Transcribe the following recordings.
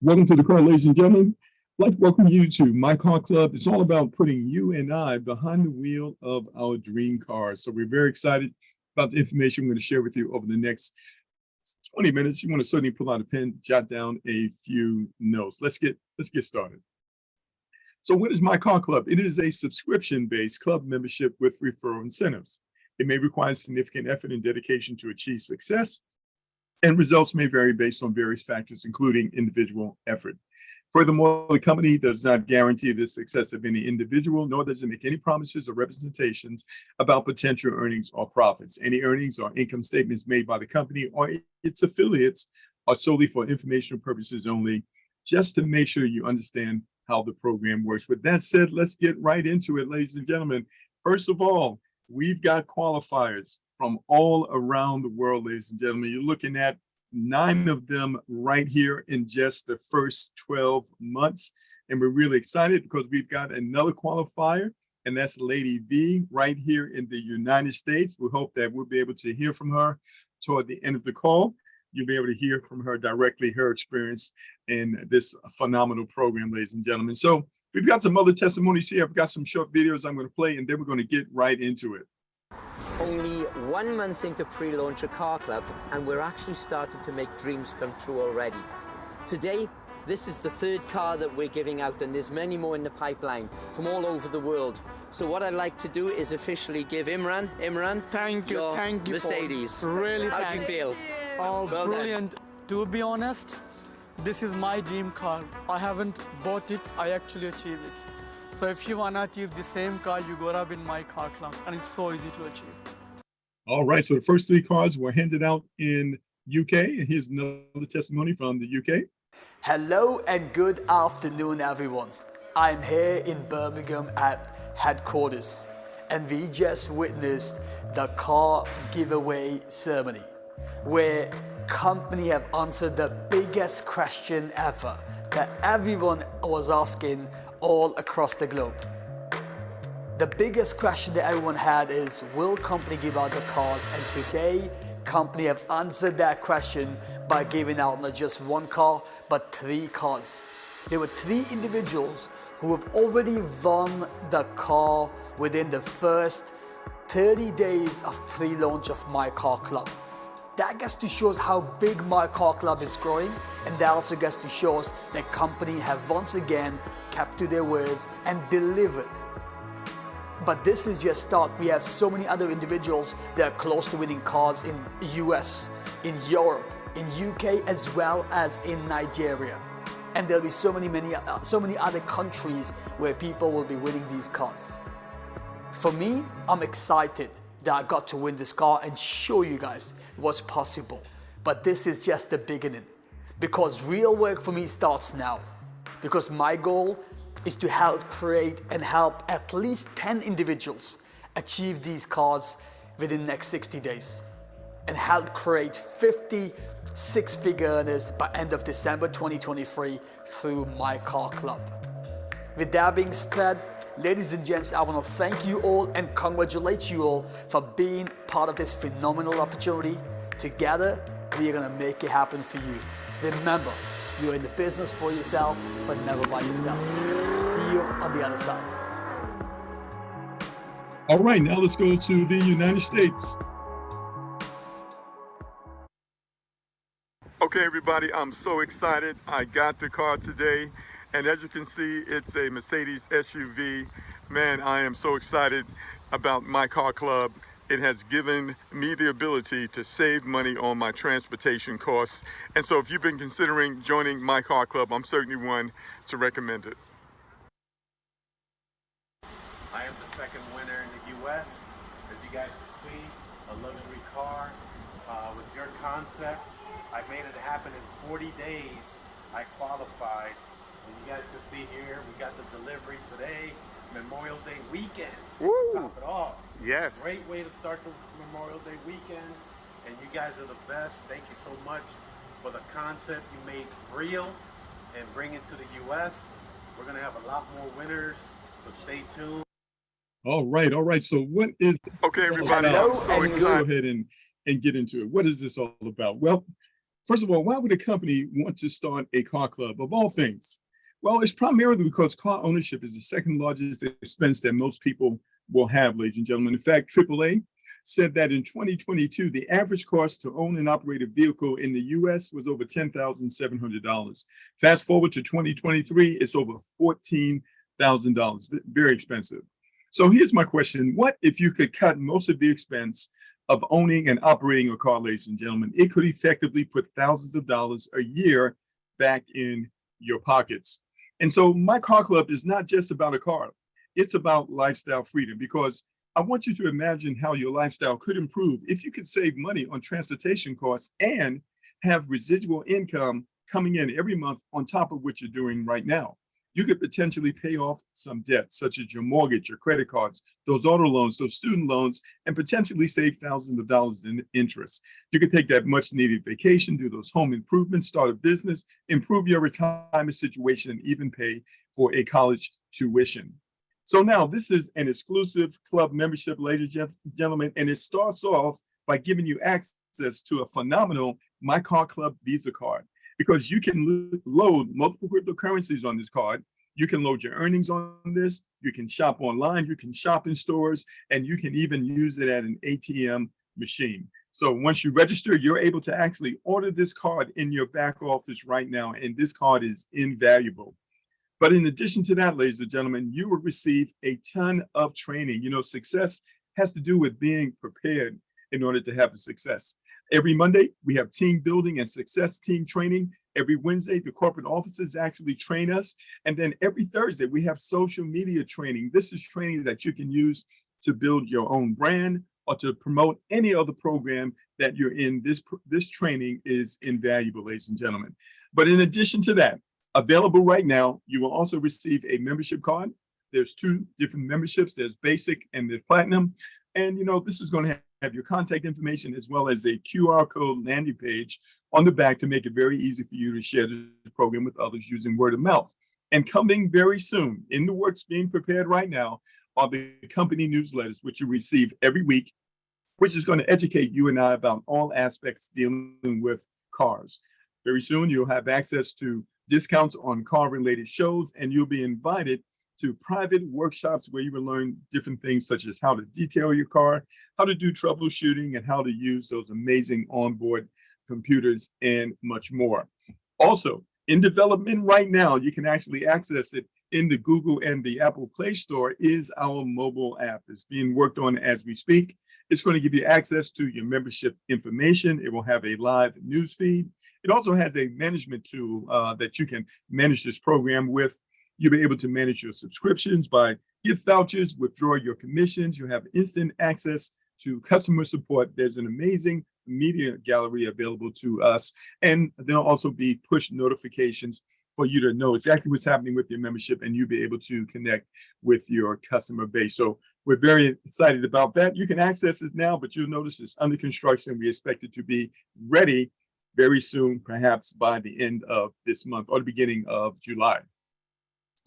Welcome to the call, ladies and gentlemen. I'd like to welcome you to My Car Club. It's all about putting you and I behind the wheel of our dream cars. So we're very excited about the information I'm going to share with you over the next 20 minutes. You want to certainly pull out a pen, jot down a few notes. Let's get started. So what is My Car Club? It is a subscription-based club membership with referral incentives. It may require significant effort and dedication to achieve success, and results may vary based on various factors, including individual effort. Furthermore, the company does not guarantee the success of any individual, nor does it make any promises or representations about potential earnings or profits. Any earnings or income statements made by the company or its affiliates are solely for informational purposes only, just to make sure you understand how the program works. With that said, let's get right into it, ladies and gentlemen. First of all, we've got qualifiers from all around the world, ladies and gentlemen. You're looking at 9 of them right here in just the first 12 months. And we're really excited because we've got another qualifier, and that's Lady V right here in the United States. We hope that we'll be able to hear from her toward the end of the call. You'll be able to hear from her directly, her experience in this phenomenal program, ladies and gentlemen. So we've got some other testimonies here. I've got some short videos I'm going to play, and then we're going to get right into it. Only 1 month into pre-launch at Car Club, and we're actually starting to make dreams come true already. Today, this is the 3rd car that we're giving out, and there's many more in the pipeline from all over the world. So what I'd like to do is officially give Imran, thank you, Mercedes. Paul. Really, how do you feel? Oh, well brilliant. Done. To be honest, this is my dream car. I haven't bought it, I actually achieved it. So if you want to achieve the same car, you go up in My Car Club, and it's so easy to achieve. All right, so the first 3 cars were handed out in UK, and here's another testimony from the UK. Hello and good afternoon, everyone. I'm here in Birmingham at headquarters, and we just witnessed the car giveaway ceremony, where company have answered the biggest question ever that everyone was asking all across the globe. The biggest question that everyone had is, will company give out the cars? And today, company have answered that question by giving out not just 1 car, but 3 cars. There were 3 individuals who have already won the car within the first 30 days of pre-launch of My Car Club. That gets to show us how big My Car Club is growing, and that also gets to show us that company have once again kept to their words and delivered. But this is just start. We have so many other individuals that are close to winning cars in US, in Europe, in UK, as well as in Nigeria. And there'll be so many other countries where people will be winning these cars. For me, I'm excited that I got to win this car and show you guys what's possible. But this is just the beginning, because real work for me starts now. Because my goal is to help create and help at least 10 individuals achieve these cars within the next 60 days and help create 50 6-figure earners by end of December 2023 through My Car Club. With that being said, ladies and gents, I want to thank you all and congratulate you all for being part of this phenomenal opportunity. Together, we are going to make it happen for you. Remember, you're in the business for yourself, but never by yourself. See you on the other side. All right, now let's go to the United States. Okay, everybody, I'm so excited. I got the car today, and as you can see, it's a Mercedes SUV. Man, I am so excited about My Car Club. It has given me the ability to save money on my transportation costs. And so if you've been considering joining My Car Club, I'm certainly one to recommend it. I am the 2nd winner in the US. As you guys can see, a luxury car with your concept. I made it happen in 40 days. I qualified. And you guys can see here, we got the delivery today, Memorial Day weekend. Woo. To top it off. Yes. Great way to start the Memorial Day weekend. And you guys are the best. Thank you so much for the concept you made real and bring it to the US. We're going to have a lot more winners, so stay tuned. All right. So what is... Okay, everybody. So let's go ahead and get into it. What is this all about? Well, First of all, why would a company want to start a car club of all things? Well, it's primarily because car ownership is the second largest expense that most people will have, ladies and gentlemen. In fact, AAA said that in 2022, the average cost to own and operate a vehicle in the US was over $10,700. Fast forward to 2023, it's over $14,000, very expensive. So here's my question. What if you could cut most of the expense of owning and operating a car, ladies and gentlemen? It could effectively put thousands of dollars a year back in your pockets. And so my car club is not just about a car. It's about lifestyle freedom, because I want you to imagine how your lifestyle could improve if you could save money on transportation costs and have residual income coming in every month on top of what you're doing right now. You could potentially pay off some debts, such as your mortgage, your credit cards, those auto loans, those student loans, and potentially save thousands of dollars in interest. You could take that much needed vacation, do those home improvements, start a business, improve your retirement situation, and even pay for a college tuition. So now this is an exclusive club membership, ladies and gentlemen, and it starts off by giving you access to a phenomenal MyCarClub Visa card, because you can load multiple cryptocurrencies on this card. You can load your earnings on this. You can shop online. You can shop in stores, and you can even use it at an ATM machine. So once you register, you're able to actually order this card in your back office right now, and this card is invaluable. But in addition to that, ladies and gentlemen, you will receive a ton of training. You know, success has to do with being prepared in order to have a success. Every Monday, we have team building and success team training. Every Wednesday, the corporate offices actually train us. And then every Thursday, we have social media training. This is training that you can use to build your own brand or to promote any other program that you're in. This training is invaluable, ladies and gentlemen. But in addition to that, available right now, you will also receive a membership card. There's two different memberships. There's basic and there's platinum. And, you know, this is going to have your contact information as well as a QR code landing page on the back to make it very easy for you to share this program with others using word of mouth. And coming very soon, in the works being prepared right now, are the company newsletters, which you receive every week, which is going to educate you and I about all aspects dealing with cars. Very soon, you'll have access to discounts on car-related shows, and you'll be invited to private workshops where you will learn different things such as how to detail your car, how to do troubleshooting, and how to use those amazing onboard computers, and much more. Also, in development right now, you can actually access it in the Google and the Apple Play Store, is our mobile app. It's being worked on as we speak. It's going to give you access to your membership information. It will have a live news feed. It also has a management tool that you can manage this program with. You'll be able to manage your subscriptions by gift vouchers, withdraw your commissions. You have instant access to customer support. There's an amazing media gallery available to us. And there'll also be push notifications for you to know exactly what's happening with your membership, and you'll be able to connect with your customer base. So we're very excited about that. You can access this now, but you'll notice it's under construction. We expect it to be ready very soon, perhaps by the end of this month or the beginning of July.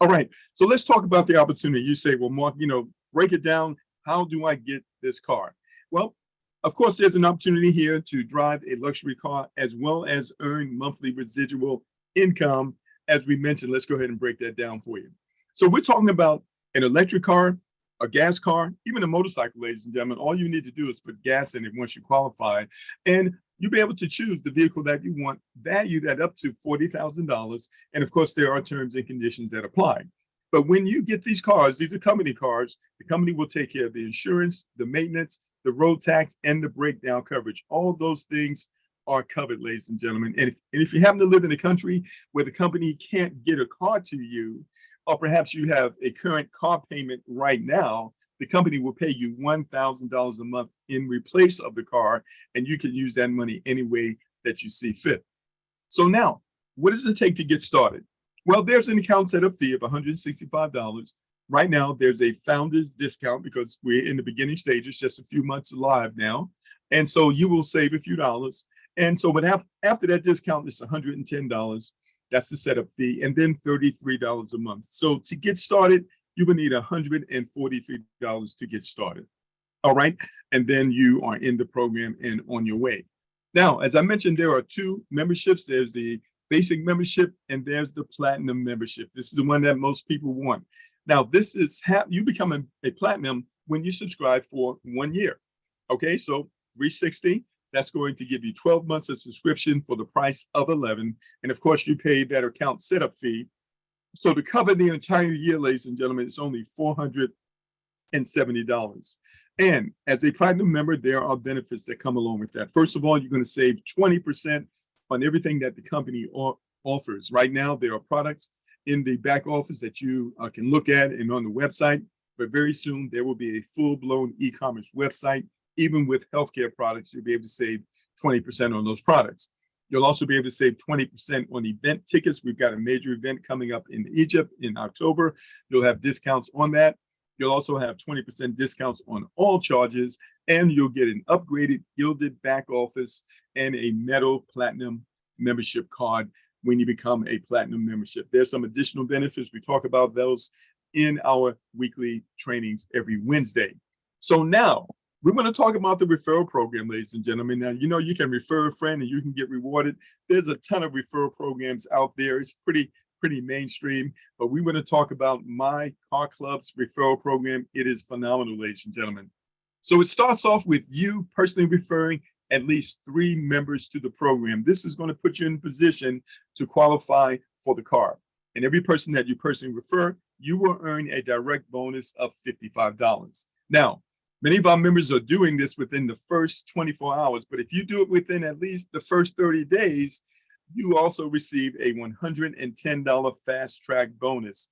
All right, so let's talk about the opportunity. You say, well, Mark, you know, break it down. How do I get this car? Well, of course, there's an opportunity here to drive a luxury car as well as earn monthly residual income. As we mentioned, let's go ahead and break that down for you. So we're talking about an electric car, a gas car, even a motorcycle, ladies and gentlemen. All you need to do is put gas in it once you qualify, and you'll be able to choose the vehicle that you want, valued at up to $40,000. And of course, there are terms and conditions that apply. But when you get these cars, these are company cars, the company will take care of the insurance, the maintenance, the road tax, and the breakdown coverage. All those things are covered, ladies and gentlemen. And if you happen to live in a country where the company can't get a car to you, or perhaps you have a current car payment right now, the company will pay you $1,000 a month in replace of the car, and you can use that money any way that you see fit. So now, what does it take to get started? Well, there's an account setup fee of $165. Right now, there's a founder's discount because we're in the beginning stages, just a few months live now. And so you will save a few dollars. And so, but after that discount, it's $110. That's the setup fee, and then $33 a month. So to get started, you will need $143 to get started. All right. And then you are in the program and on your way. Now, as I mentioned, there are two memberships. There's the basic membership and there's the platinum membership. This is the one that most people want. Now, this is you become a platinum when you subscribe for 1 year. Okay, so 360, that's going to give you 12 months of subscription for the price of 11. And of course, you pay that account setup fee. So to cover the entire year, ladies and gentlemen, it's only $470. And as a platinum member, there are benefits that come along with that. First of all, you're going to save 20% on everything that the company offers. Right now, there are products in the back office that you can look at and on the website, but very soon there will be a full-blown e-commerce website. Even with healthcare products, you'll be able to save 20% on those products. You'll also be able to save 20% on event tickets. We've got a major event coming up in Egypt in October. You'll have discounts on that. You'll also have 20% discounts on all charges, and you'll get an upgraded gilded back office and a metal platinum membership card when you become a platinum membership. There's some additional benefits. We talk about those in our weekly trainings every Wednesday. So now we're going to talk about the referral program, ladies and gentlemen. Now, you know, you can refer a friend and you can get rewarded. There's a ton of referral programs out there. It's pretty mainstream, but we want to talk about MyCarClub's referral program. It is phenomenal, ladies and gentlemen. So it starts off with you personally referring at least 3 members to the program. This is going to put you in position to qualify for the car. And every person that you personally refer, you will earn a direct bonus of $55. Now, many of our members are doing this within the first 24 hours, but if you do it within at least the first 30 days, you also receive a $110 fast track bonus.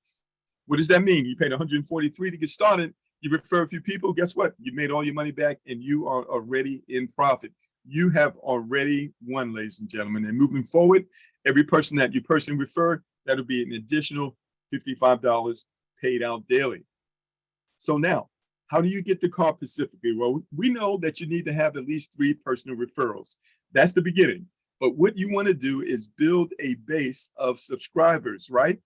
What does that mean? You paid $143 to get started. You refer a few people, guess what? You made all your money back and you are already in profit. You have already won, ladies and gentlemen. And moving forward, every person that you personally refer, that'll be an additional $55 paid out daily. So now, how do you get the car specifically? Well, we know that you need to have at least 3 personal referrals. That's the beginning. But what you want to do is build a base of subscribers, right?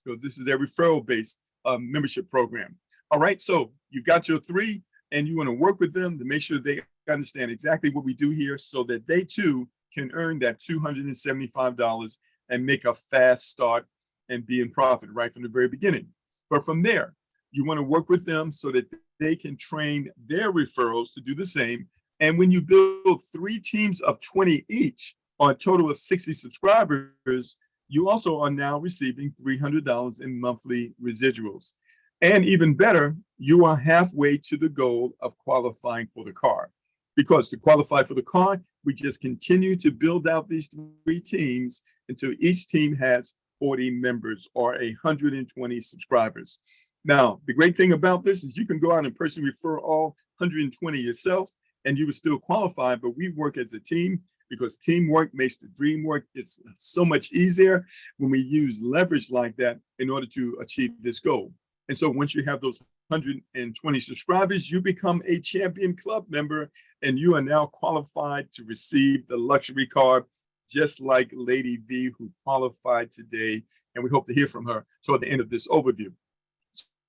Because this is a referral-based membership program. All right, so you've got your 3, and you want to work with them to make sure they understand exactly what we do here so that they too can earn that $275 and make a fast start and be in profit right from the very beginning. But from there, you want to work with them so that they can train their referrals to do the same. And when you build 3 teams of 20 each, on a total of 60 subscribers, you also are now receiving $300 in monthly residuals. And even better, you are halfway to the goal of qualifying for the car. Because to qualify for the car, we just continue to build out these 3 teams until each team has 40 members or 120 subscribers. Now, the great thing about this is you can go out and personally refer all 120 yourself, and you will still qualify, but we work as a team because teamwork makes the dream work. It's so much easier when we use leverage like that in order to achieve this goal. And so once you have those 120 subscribers, you become a champion club member, and you are now qualified to receive the luxury car, just like Lady V, who qualified today. And we hope to hear from her toward the end of this overview.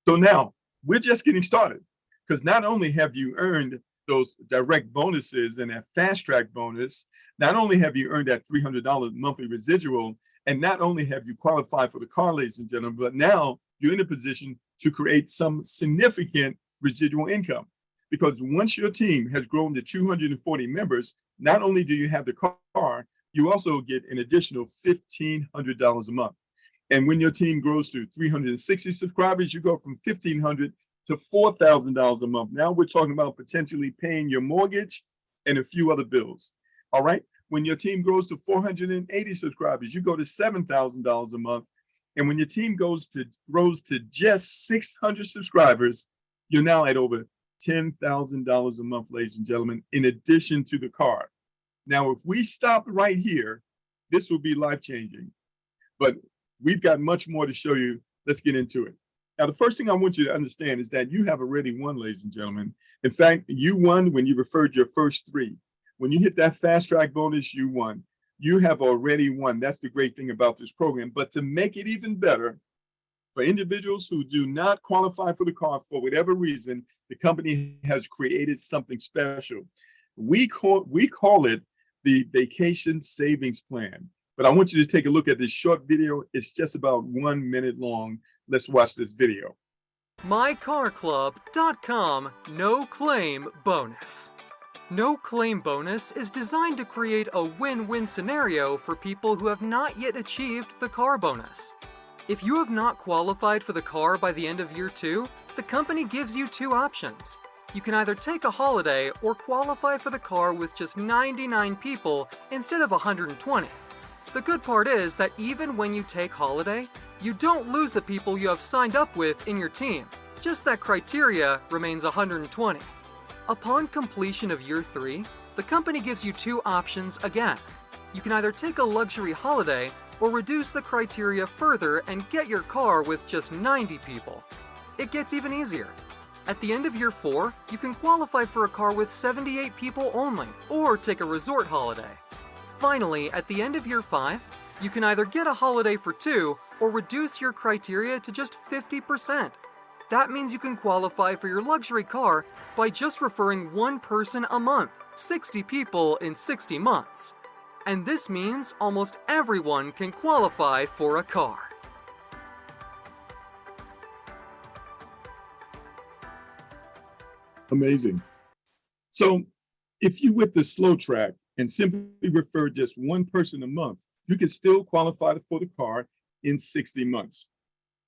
So now we're just getting started, because not only have you earned those direct bonuses and that fast track bonus, not only have you earned that $300 monthly residual, and not only have you qualified for the car, ladies and gentlemen, but now you're in a position to create some significant residual income. Because once your team has grown to 240 members, not only do you have the car, you also get an additional $1,500 a month. And when your team grows to 360 subscribers, you go from $1,500 to $4,000 a month. Now we're talking about potentially paying your mortgage and a few other bills. All right. When your team grows to 480 subscribers, you go to $7,000 a month. And when your team grows to just 600 subscribers, you're now at over $10,000 a month, ladies and gentlemen, in addition to the car. Now, if we stop right here, this will be life-changing. But we've got much more to show you. Let's get into it. Now, the first thing I want you to understand is that you have already won, ladies and gentlemen. In fact, you won when you referred your first 3. When you hit that fast track bonus, you won. You have already won. That's the great thing about this program. But to make it even better, for individuals who do not qualify for the car for whatever reason, the company has created something special. We call it the vacation savings plan. But I want you to take a look at this short video. It's just about 1 minute long. Let's watch this video. MyCarClub.com No Claim Bonus. No Claim Bonus is designed to create a win-win scenario for people who have not yet achieved the car bonus. If you have not qualified for the car by the end of year 2, the company gives you 2 options. You can either take a holiday or qualify for the car with just 99 people instead of 120. The good part is that even when you take holiday, you don't lose the people you have signed up with in your team. Just that criteria remains 120. Upon completion of year 3, the company gives you 2 options again. You can either take a luxury holiday or reduce the criteria further and get your car with just 90 people. It gets even easier. At the end of year 4, you can qualify for a car with 78 people only, or take a resort holiday. Finally, at the end of year 5, you can either get a holiday for 2 or reduce your criteria to just 50%. That means you can qualify for your luxury car by just referring 1 person a month, 60 people in 60 months. And this means almost everyone can qualify for a car. Amazing. So if you with the slow track and simply refer just 1 person a month, you can still qualify for the car in 60 months.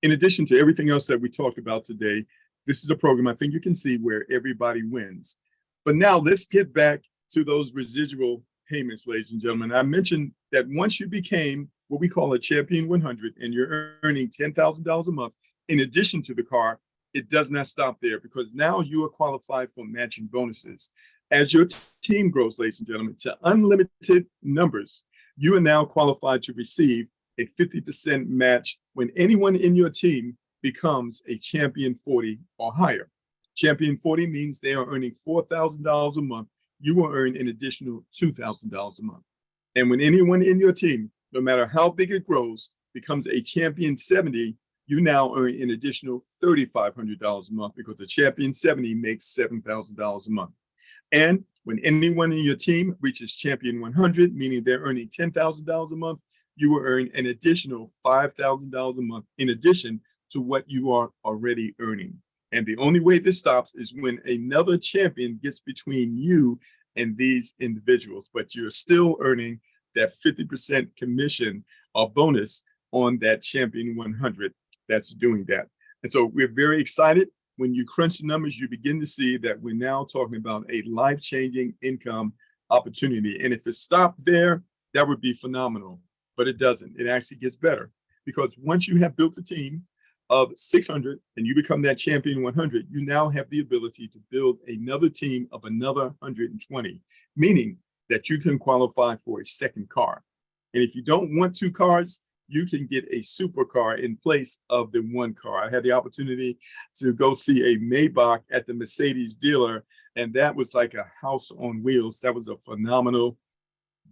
In addition to everything else that we talked about today, this is a program I think you can see where everybody wins. But now let's get back to those residual payments, ladies and gentlemen. I mentioned that once you became what we call a Champion 100 and you're earning $10,000 a month, in addition to the car, it does not stop there, because now you are qualified for matching bonuses. As your team grows, ladies and gentlemen, to unlimited numbers, you are now qualified to receive a 50% match when anyone in your team becomes a Champion 40 or higher. Champion 40 means they are earning $4,000 a month. You will earn an additional $2,000 a month. And when anyone in your team, no matter how big it grows, becomes a Champion 70, you now earn an additional $3,500 a month, because the Champion 70 makes $7,000 a month. And when anyone in your team reaches Champion 100, meaning they're earning $10,000 a month, you will earn an additional $5,000 a month in addition to what you are already earning. And the only way this stops is when another champion gets between you and these individuals, but you're still earning that 50% commission or bonus on that Champion 100 that's doing that. And so we're very excited. When you crunch the numbers, you begin to see that we're now talking about a life-changing income opportunity. And if it stopped there, that would be phenomenal, but it doesn't. It actually gets better, because once you have built a team of 600 and you become that Champion 100, you now have the ability to build another team of another 120, meaning that you can qualify for a second car. And if you don't want 2 cars, you can get a supercar in place of the 1 car. I had the opportunity to go see a Maybach at the Mercedes dealer, and that was like a house on wheels. That was a phenomenal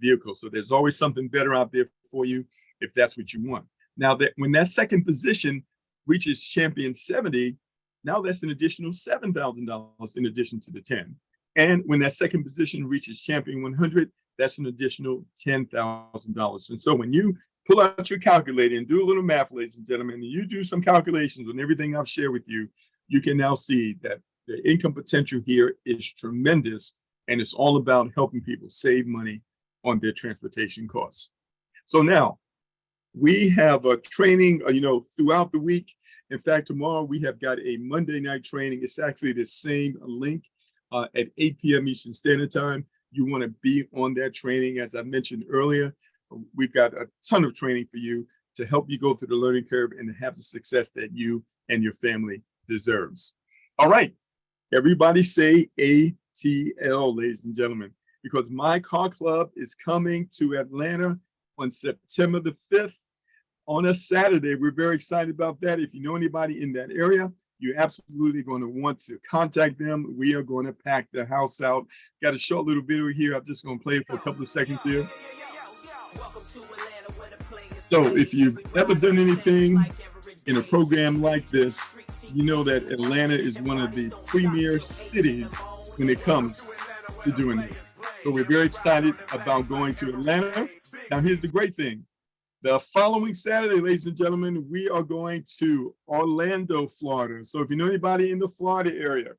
vehicle. So there's always something better out there for you if that's what you want. Now, that when that second position reaches Champion 70, now that's an additional $7,000 in addition to the 10. And when that second position reaches Champion 100, that's an additional $10,000. And so when you pull out your calculator and do a little math, ladies and gentlemen, and you do some calculations on everything I've shared with you, you can now see that the income potential here is tremendous, and it's all about helping people save money on their transportation costs. So now we have a training, throughout the week. In fact, tomorrow we have got a Monday night training. It's actually the same link at 8 p.m. Eastern Standard Time. You want to be on that training. As I mentioned earlier, we've got a ton of training for you to help you go through the learning curve and to have the success that you and your family deserves. All right, everybody say ATL, ladies and gentlemen, because My Car Club is coming to Atlanta on September the 5th on a Saturday. We're very excited about that. If you know anybody in that area, you're absolutely going to want to contact them. We are going to pack the house out. Got a short little video here. I'm just going to play it for a couple of seconds here. So if you've ever done anything in a program like this, you know that Atlanta is one of the premier cities when it comes to doing this. So we're very excited about going to Atlanta. Now, here's the great thing. The following Saturday, ladies and gentlemen, we are going to Orlando, Florida. So if you know anybody in the Florida area,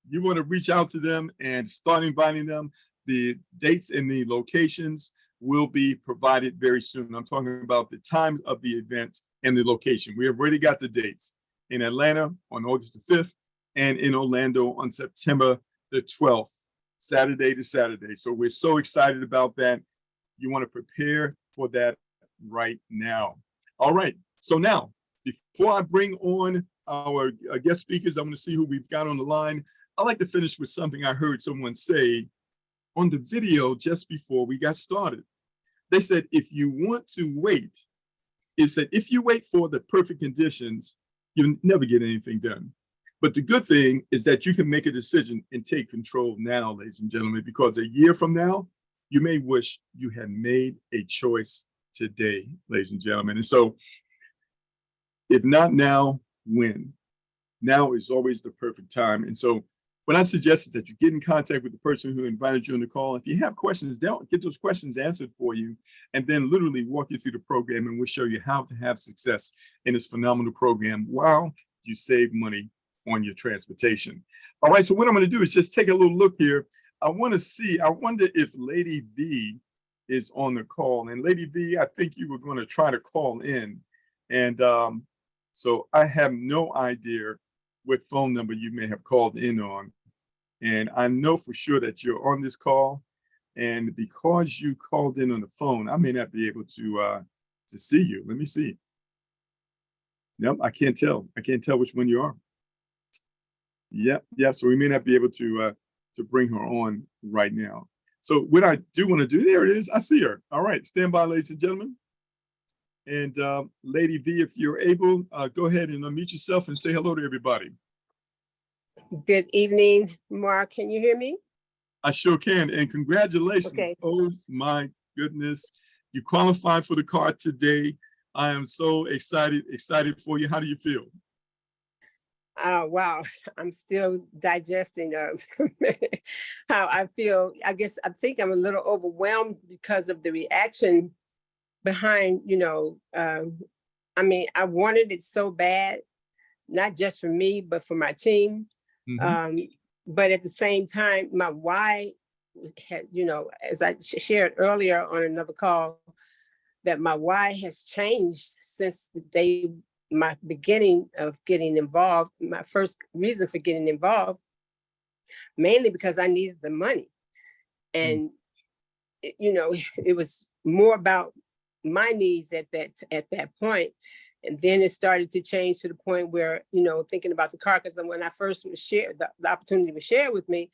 you want to reach out to them and start inviting them. The dates and the locations will be provided very soon. I'm talking about the times of the event and the location. We have already got the dates in Atlanta on August the 5th and in Orlando on September the 12th, Saturday to Saturday. So we're so excited about that. You want to prepare for that right now. All right. So now, before I bring on our guest speakers, I want to see who we've got on the line. I'd like to finish with something I heard someone say on the video just before we got started. They said, if you want to wait, it said, if you wait for the perfect conditions, you'll never get anything done. But the good thing is that you can make a decision and take control now, ladies and gentlemen, because a year from now, you may wish you had made a choice today, ladies and gentlemen. And so if not now, when? Now is always the perfect time. And so what I suggest is that you get in contact with the person who invited you on the call. If you have questions, they'll get those questions answered for you and then literally walk you through the program, and we'll show you how to have success in this phenomenal program while you save money on your transportation. All right, so what I'm going to do is just take a little look here. I wonder if Lady V is on the call. And Lady V, I think you were going to try to call in. And so I have no idea what phone number you may have called in on. And I know for sure that you're on this call. And because you called in on the phone, I may not be able to see you. Let me see. Nope, I can't tell. I can't tell which one you are. Yep. So we may not be able to bring her on right now. So what I do want to do, there it is. I see her. All right, stand by, ladies and gentlemen. And Lady V, if you're able, go ahead and unmute yourself and say hello to everybody. Good evening, Mark. Can you hear me? I sure can. And congratulations. Okay. Oh my goodness. You qualified for the car today. I am so excited for you. How do you feel? Wow, I'm still digesting how I feel. I guess I think I'm a little overwhelmed because of the reaction behind, I mean, I wanted it so bad, not just for me, but for my team. Mm-hmm. But at the same time, my why had, as I shared earlier on another call, that my why has changed since the day my beginning of getting involved. My first reason for getting involved, mainly because I needed the money. And, it was more about my needs at that point. And then it started to change to the point where, thinking about the car, because when I first was shared, the opportunity was shared with me,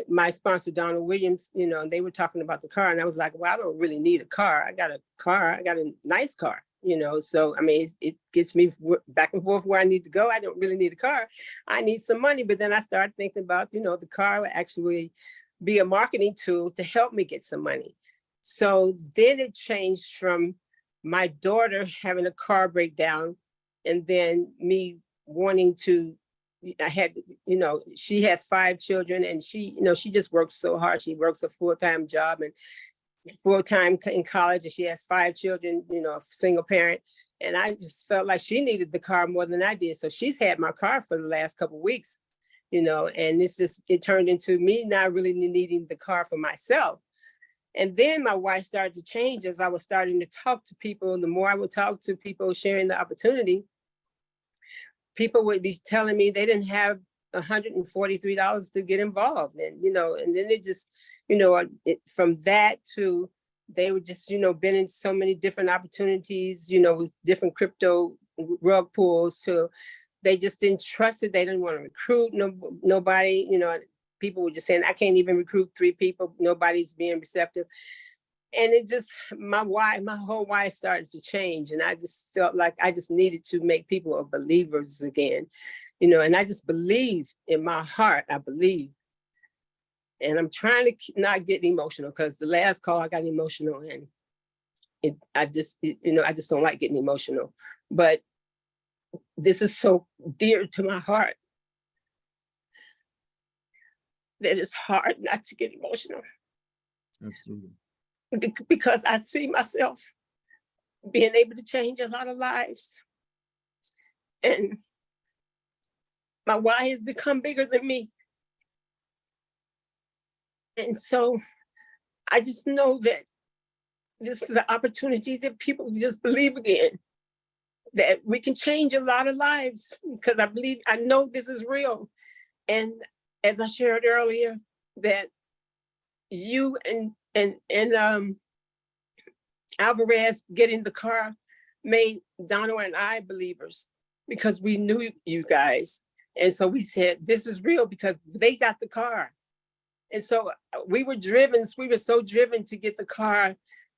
my sponsor, Donald Williams, they were talking about the car, and I was like, well, I don't really need a car. I got a nice car, so, I mean, it gets me back and forth where I need to go. I don't really need a car. I need some money. But then I started thinking about, the car would actually be a marketing tool to help me get some money. So then it changed from my daughter having a car breakdown, and then me wanting to, I had, she has 5 children, and she just works so hard. She works a full-time job and full-time in college, and she has 5 children, a single parent. And I just felt like she needed the car more than I did. So she's had my car for the last couple of weeks, and it turned into me not really needing the car for myself. And then my wife started to change as I was starting to talk to people. The more I would talk to people sharing the opportunity, people would be telling me they didn't have $143 to get involved. And, and then it just, from that to, they were just, been in so many different opportunities, with different crypto rug pulls, to they just didn't trust it. They didn't want to recruit nobody, people were just saying, I can't even recruit 3 people. Nobody's being receptive. And it just, my whole why started to change. And I just felt like I just needed to make people believers again, and I just believe in my heart, I believe. And I'm trying to not get emotional, because the last call I got emotional, and I just don't like getting emotional. But this is so dear to my heart that it's hard not to get emotional. Absolutely. Because I see myself being able to change a lot of lives. And my why has become bigger than me. And so I just know that this is an opportunity that people just believe again, that we can change a lot of lives, because I know this is real. And as I shared earlier, that you and Alvarez getting the car made Donna and I believers, because we knew you guys. And so we said, this is real because they got the car. And so we were so driven to get the car,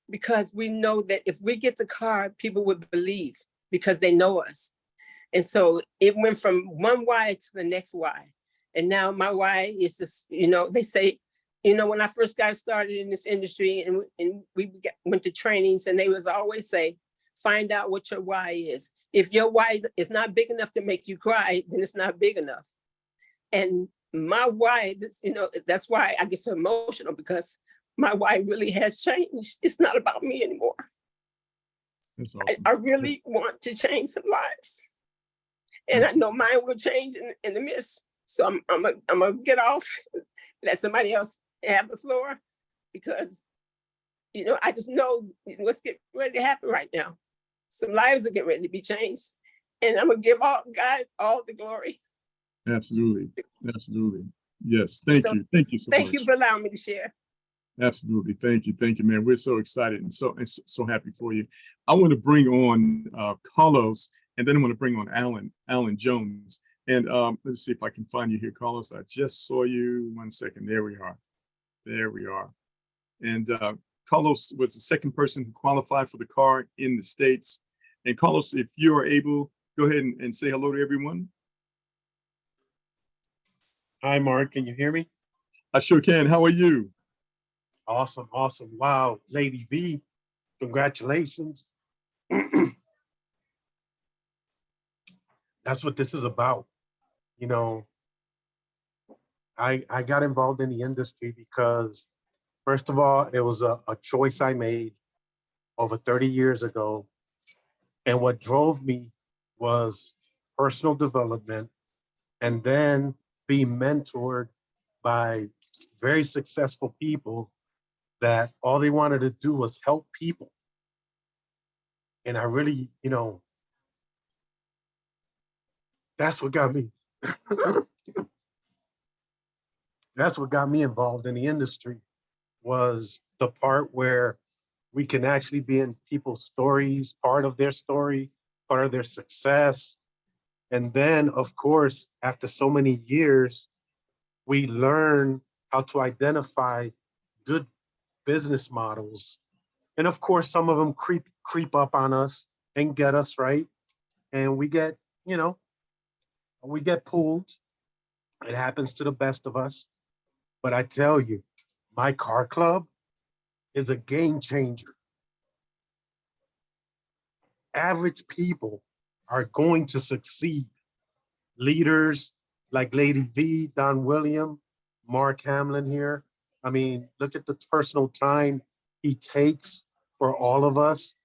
because we know that if we get the car, people would believe because they know us. And so it went from one why to the next why. And now my why is this, they say, when I first got started in this industry and we went to trainings, and they was always say, find out what your why is. If your why is not big enough to make you cry, then it's not big enough. And my why, that's why I get so emotional, because my why really has changed. It's not about me anymore. That's awesome. I really want to change some lives. And I know mine will change in the midst. So I'm gonna get off, let somebody else have the floor, because I just know what's getting ready to happen right now. Some lives are getting ready to be changed. And I'm gonna give God all the glory. Absolutely. Absolutely. Yes. Thank you. Thank you so much. Thank you for allowing me to share. Absolutely. Thank you. Thank you, man. We're so excited and so happy for you. I want to bring on Carlos, and then I want to bring on Alan Jones. And let's see if I can find you here, Carlos. I just saw you. 1 second. There we are. There we are. And Carlos was the second person who qualified for the car in the States. And Carlos, if you are able, go ahead and say hello to everyone. Hi, Mark. Can you hear me? I sure can. How are you? Awesome. Awesome. Wow. Lady V, congratulations. That's what this is about. I got involved in the industry because, first of all, it was a choice I made over 30 years ago. And what drove me was personal development, and then being mentored by very successful people that all they wanted to do was help people. And I really, that's what got me. That's what got me involved in the industry, was the part where we can actually be in people's stories, part of their story, part of their success. And then, of course, after so many years, we learn how to identify good business models. And of course, some of them creep up on us and get us, right. And we get pulled. It happens to the best of us. But I tell you, MyCarClub is a game changer. Average people are going to succeed. Leaders like Lady V, Don William, Mark Hamlin here. I mean, look at the personal time he takes for all of us.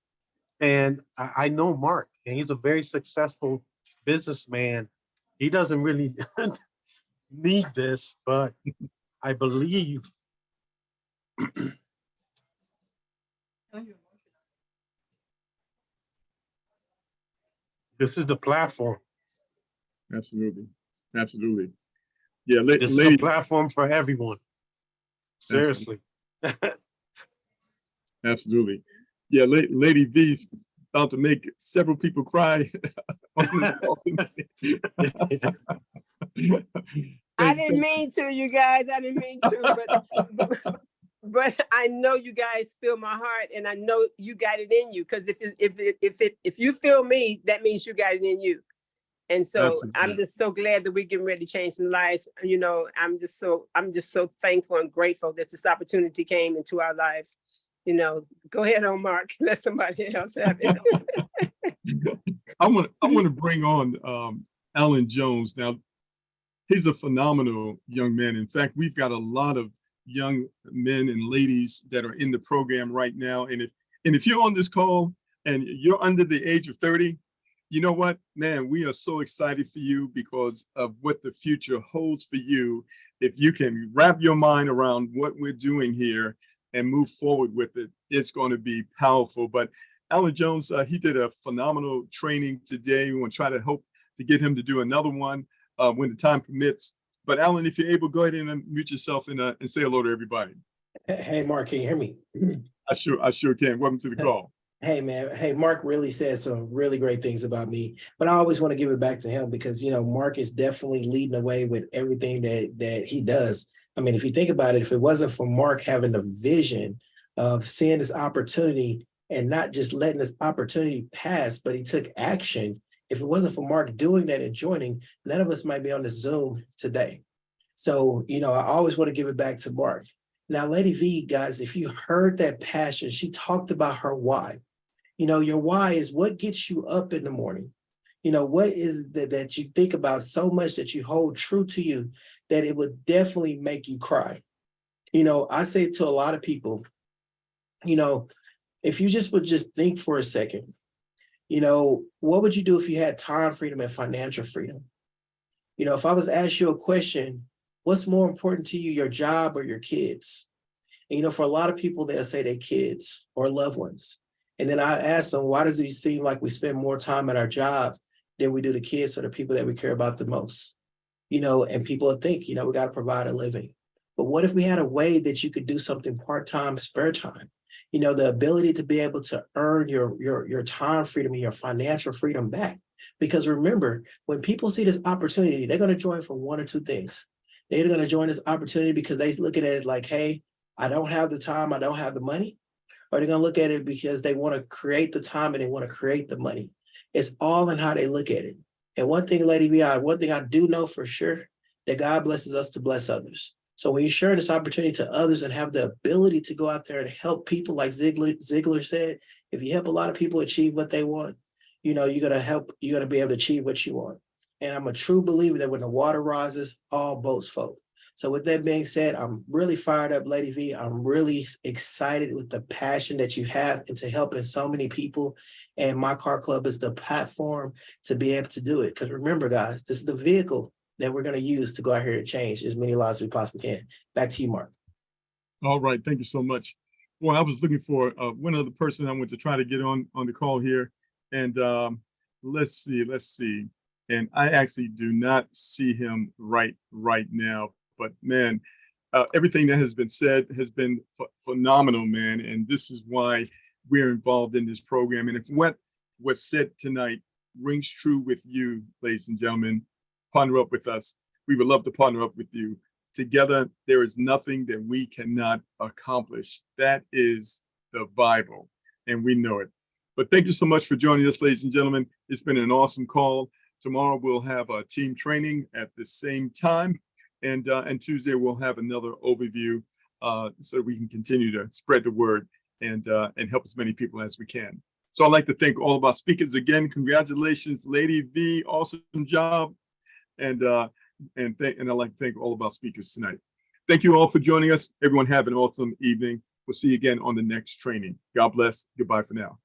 And I know Mark, and he's a very successful businessman. He doesn't really need this, but I believe this is the platform. Absolutely. Absolutely. Yeah, This is a platform for everyone. Seriously. Absolutely. Yeah, Lady V about to make several people cry. I didn't mean to, you guys. I didn't mean to, but I know you guys feel my heart, and I know you got it in you. Because if you feel me, that means you got it in you. And so absolutely. I'm just so glad that we're getting ready to change some lives. I'm just so thankful and grateful that this opportunity came into our lives. Go ahead on, Mark. Let somebody else have it. I want to bring on Alan Jones. Now, he's a phenomenal young man. In fact, we've got a lot of young men and ladies that are in the program right now. And if you're on this call and you're under the age of 30, you know what, man, we are so excited for you because of what the future holds for you. If you can wrap your mind around what we're doing here and move forward with it, it's going to be powerful. But Alan Jones, he did a phenomenal training today. We want to try to hope to get him to do another one when the time permits. But Alan, if you're able, go ahead and unmute yourself and say hello to everybody. Hey, Mark, can you hear me? I sure can. Welcome to the call. Hey, man. Hey, Mark really said some really great things about me, but I always want to give it back to him because, you know, Mark is definitely leading the way with everything that he does. I mean, if you think about it, if it wasn't for Mark having the vision of seeing this opportunity and not just letting this opportunity pass, but he took action. If it wasn't for Mark doing that and joining, none of us might be on the Zoom today. So, you know, I always want to give it back to Mark. Now, Lady V, guys, if you heard that passion, she talked about her why. You know, your why is what gets you up in the morning. You know, what is that you think about so much that you hold true to you that it would definitely make you cry. You know, I say to a lot of people, you know, if you would just think for a second, you know, what would you do if you had time freedom and financial freedom? You know, if I was to ask you a question, what's more important to you, your job or your kids? And, you know, for a lot of people, they'll say their kids or loved ones. And then I ask them, why does it seem like we spend more time at our job than we do the kids or the people that we care about the most? You know, and people will think, you know, we got to provide a living. But what if we had a way that you could do something part-time, spare time? You know, the ability to be able to earn your time freedom and your financial freedom back. Because remember, when people see this opportunity, they're going to join for one or two things. They're going to join this opportunity because they're looking at it like, hey, I don't have the time, I don't have the money. Or they're going to look at it because they want to create the time and they want to create the money. It's all in how they look at it. And one thing, Lady V, one thing I do know for sure, that God blesses us to bless others. So when you share this opportunity to others and have the ability to go out there and help people, like Ziegler said, if you help a lot of people achieve what they want, you know, you're going to be able to achieve what you want. And I'm a true believer that when the water rises, all boats float. So with that being said, I'm really fired up, Lady V. I'm really excited with the passion that you have into helping so many people. And MyCarClub is the platform to be able to do it. Because remember, guys, this is the vehicle that we're going to use to go out here and change as many lives as we possibly can. Back to you, Mark. All right. Thank you so much. Well, I was looking for one other person I want to try to get on the call here. And let's see. And I actually do not see him right now. But man, everything that has been said has been phenomenal, man. And this is why we're involved in this program. And if what was said tonight rings true with you, ladies and gentlemen, partner up with us. We would love to partner up with you. Together, there is nothing that we cannot accomplish. That is the Bible, and we know it. But thank you so much for joining us, ladies and gentlemen. It's been an awesome call. Tomorrow we'll have a team training at the same time. And Tuesday we'll have another overview so we can continue to spread the word and help as many people as we can. So I'd like to thank all of our speakers again. Congratulations, Lady V, awesome job. And I'd like to thank all of our speakers tonight. Thank you all for joining us. Everyone have an awesome evening. We'll see you again on the next training. God bless. Goodbye for now.